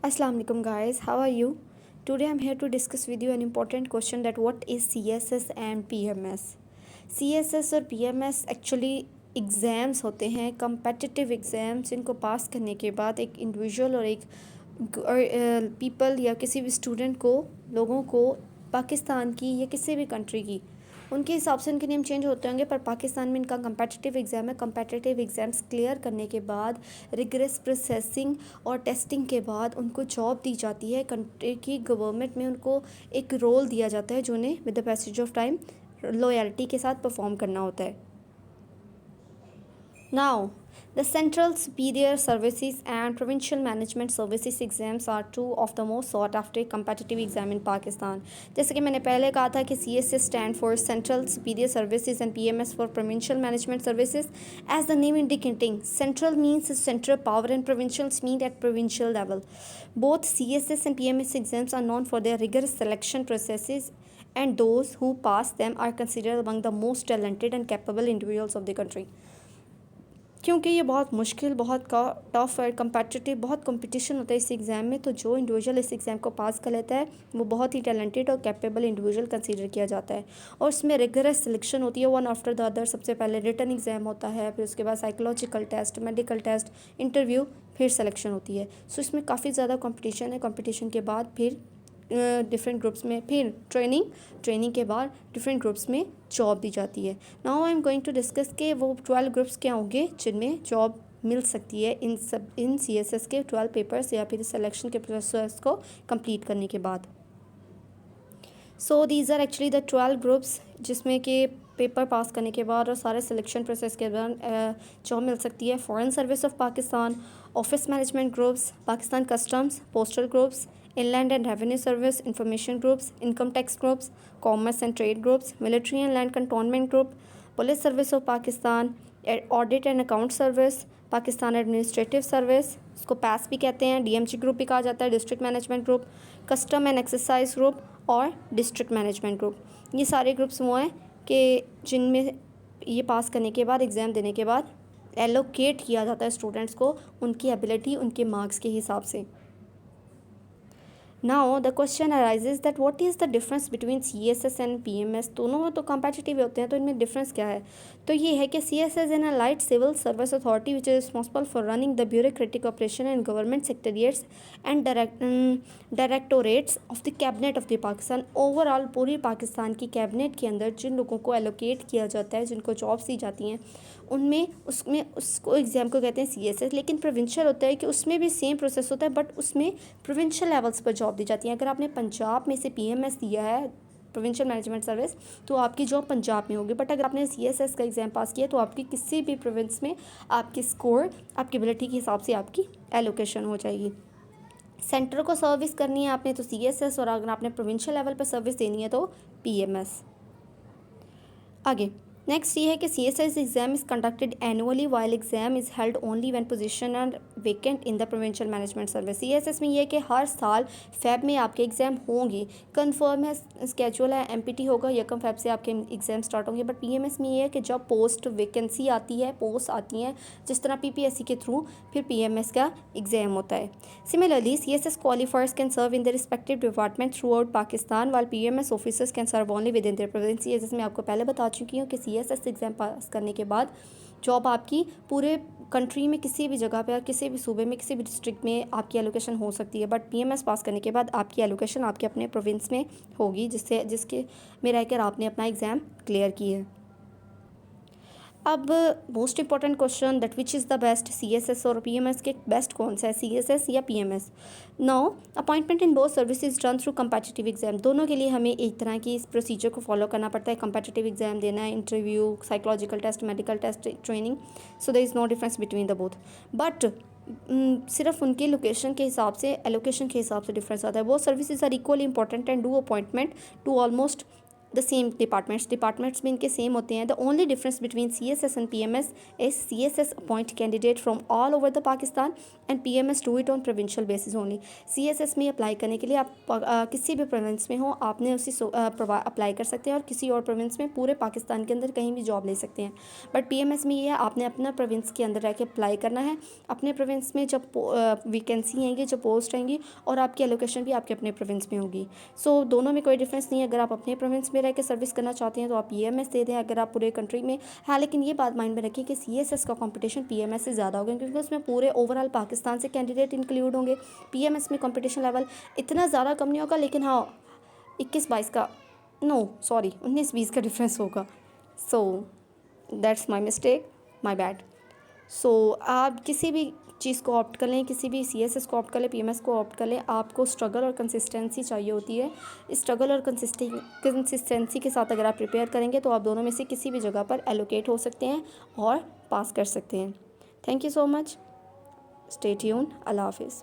Assalamu alaikum guys, how are you? Today I'm here to discuss with you an important question that what is CSS and PMS. CSS और PMS actually exams होते हैं, competitive exams जिनको पास करने के बाद एक individual और एक पीपल या किसी भी स्टूडेंट को, लोगों को पाकिस्तान की या किसी भी कंट्री की उनके हिसाब से उनके नेम चेंज होते होंगे, पर पाकिस्तान में इनका कम्पटिटिव एग्ज़ाम है। कम्पटिटिव एग्ज़ाम्स क्लियर करने के बाद रिगरस प्रोसेसिंग और टेस्टिंग के बाद उनको जॉब दी जाती है। कंट्री की गवर्नमेंट में उनको एक रोल दिया जाता है जो उन्हें with the passage of time loyalty के साथ परफॉर्म करना होता है। Now, the Central Superior Services and Provincial Management Services exams are two of the most sought after competitive exam in Pakistan. जैसे कि मैंने पहले कहा था कि CSS stand for Central Superior Services and PMS for Provincial Management Services. As the name indicating, Central means central power and Provincials mean at provincial level. Both CSS and PMS exams are known for their rigorous selection processes and those who pass them are considered among the most talented and capable individuals of the country. क्योंकि ये बहुत मुश्किल, बहुत tough और competitive, बहुत competition होता है इस एग्ज़ाम में, तो जो इंडिविजुअल इस एग्ज़ाम को पास कर लेता है वो बहुत ही टैलेंटेड और कैपेबल इंडिविजुअल कंसीडर किया जाता है। और इसमें रिगरस सिलेक्शन होती है, वन आफ्टर द अदर। सबसे पहले रिटन एग्ज़ाम होता है, फिर उसके बाद psychological test, medical test, interview, फिर सिलेक्शन होती है। सो इसमें काफ़ी ज़्यादा कॉम्पिटिशन है। कॉम्पिटिशन के बाद फिर डिफरेंट ग्रुप्स में फिर ट्रेनिंग के बाद डिफरेंट ग्रुप्स में जॉब दी जाती है। Now I am going to discuss के वो 12 ग्रुप्स क्या होंगे जिनमें जॉब मिल सकती है इन CSS के 12 पेपर्स या फिर सिलेक्शन के प्रोसेस को कंप्लीट करने के बाद। So these are actually the 12 groups जिसमें कि पेपर पास करने के बाद और सारे सिलेक्शन प्रोसेस के दौरान जॉब मिल सकती है। Foreign service of Pakistan, office management groups, Pakistan customs, postal groups, inland and revenue service, information groups, income tax groups, commerce and trade groups, military and land cantonment group, police service of Pakistan, audit and account service, Pakistan administrative service, इसको पैस भी कहते हैं, DMG group भी कहा जाता है, district management group, custom and exercise group और डिस्ट्रिक्ट मैनेजमेंट ग्रुप। ये सारे ग्रुप्स वो हैं कि जिनमें ये पास करने के बाद, एग्ज़ाम देने के बाद एलोकेट किया जाता है स्टूडेंट्स को उनकी एबिलिटी, उनके मार्क्स के हिसाब से। Now the question arises that what is the difference between CSS and PMS। दोनों तो कंपेटिटिव होते हैं, तो इनमें डिफरेंस क्या है? तो ये है कि CSS in elite civil service authority which is responsible for running the bureaucratic operation and government secretariats and directorates of the cabinet of the Pakistan. Overall पूरी पाकिस्तान की कैबिनेट के अंदर जिन लोगों को एलोकेट किया जाता है, जिनको जॉब्स दी जाती हैं, उनमें उसको एग्ज़ाम को कहते हैं CSS। लेकिन प्रोविंशियल होता है कि उसमें भी सेम प्रोसेस होता है, बट उसमें प्रोविंशियल लेवल्स पर जॉब दी जाती है। अगर आपने पंजाब में से PMS दिया है, प्रोविंशियल मैनेजमेंट सर्विस, तो आपकी जॉब पंजाब में होगी। बट अगर आपने CSS का एग्ज़ाम पास किया तो आपकी किसी भी प्रोविंस में आपकी स्कोर, आपकी एबिलिटी के हिसाब से आपकी एलोकेशन हो जाएगी। सेंटर को सर्विस करनी है आपने तो CSS, और अगर आपने प्रोविंशियल लेवल पर सर्विस देनी है तो PMS। आगे नेक्स्ट ये है कि CSS exam is conducted annually while exam is held only when position are vacant in the provincial management service. CSS में ये है कि हर साल फेब में आपके एग्ज़ाम होंगे, कंफर्म है, स्केजुअल है, MPT होगा, यकम फेब से आपके एग्ज़ाम स्टार्ट होंगे। बट PMS में ये है कि जब पोस्ट वैकेंसी आती है, पोस्ट आती हैं, जिस तरह PPSC के थ्रू फिर PMS का एग्ज़ाम होता है। Similarly CSS qualifiers can serve in the respective department throughout Pakistan while PMS officers can serve only within their province. CSS में आपको पहले बता चुकी हूँ कि CSS एग्ज़ाम पास करने के बाद जॉब आपकी पूरे कंट्री में किसी भी जगह पे और किसी भी सूबे में, किसी भी डिस्ट्रिक्ट में आपकी एलोकेशन हो सकती है। बट PMS पास करने के बाद आपकी एलोकेशन आपके अपने प्रोविंस में होगी, जिसके में रहकर आपने अपना एग्ज़ाम क्लियर की है। अब most important question that which is the best, CSS और PMS के बेस्ट कौन सा है, CSS या PMS? Now appointment in both services run through competitive exam. दोनों के लिए हमें एक तरह की इस प्रोसीजर को फॉलो करना पड़ता है। कंपेटिटिव एग्जाम देना है, interview, psychological test, medical test, training. So there is no difference between the both. But सिर्फ उनके लोकेशन के हिसाब से, एलोकेशन के हिसाब से डिफरेंस आता है। वो services are equally important and do appointment to almost the same departments भी इनके सेम होते हैं. The only difference between CSS and PMS is CSS appoint candidate from all over the Pakistan and PMS do it on provincial basis only. CSS में apply करने के लिए आप किसी भी प्रोविंस में हो आपने उसी अप्लाई कर सकते हैं और किसी और प्रोविंस में पूरे पाकिस्तान के अंदर कहीं भी जॉब ले सकते हैं. बट PMS में ये है आपने अपना प्रोविंस के अंदर रह के अप्लाई करना है. अपने प्रोविंस में जब वैकेंसी आएंगी, जब पोस्ट आएंगी और आपकी एलोकेशन भी आपके अपने प्रोविंस में होगी. सो दोनों में कोई डिफरेंस नहीं है. अगर आप अपने प्रोविंस में रह के सर्विस करना चाहते हैं तो आप PMS दे दें, अगर आप पूरे कंट्री में. हाँ, लेकिन ये बात माइंड में रखिए कि CSS का कंपटीशन PMS से ज़्यादा होगा क्योंकि उसमें पूरे ओवरऑल पाकिस्तान से कैंडिडेट इंक्लूड होंगे. PMS में कंपटीशन लेवल इतना ज़्यादा कम नहीं होगा, लेकिन हाँ 21-22 का, नो सॉरी 19-20 का डिफरेंस होगा. So that's my mistake, my bad. So आप किसी भी चीज़ को ऑप्ट कर लें, किसी भी CSS को ऑप्ट कर लें, PMS को ऑप्ट कर लें, आपको स्ट्रगल और कंसिस्टेंसी चाहिए होती है. स्ट्रगल और कंसिस्टेंसी के साथ अगर आप प्रिपेयर करेंगे तो आप दोनों में से किसी भी जगह पर एलोकेट हो सकते हैं और पास कर सकते हैं. Thank you so much. Stay tuned. अल्लाह हाफिज़.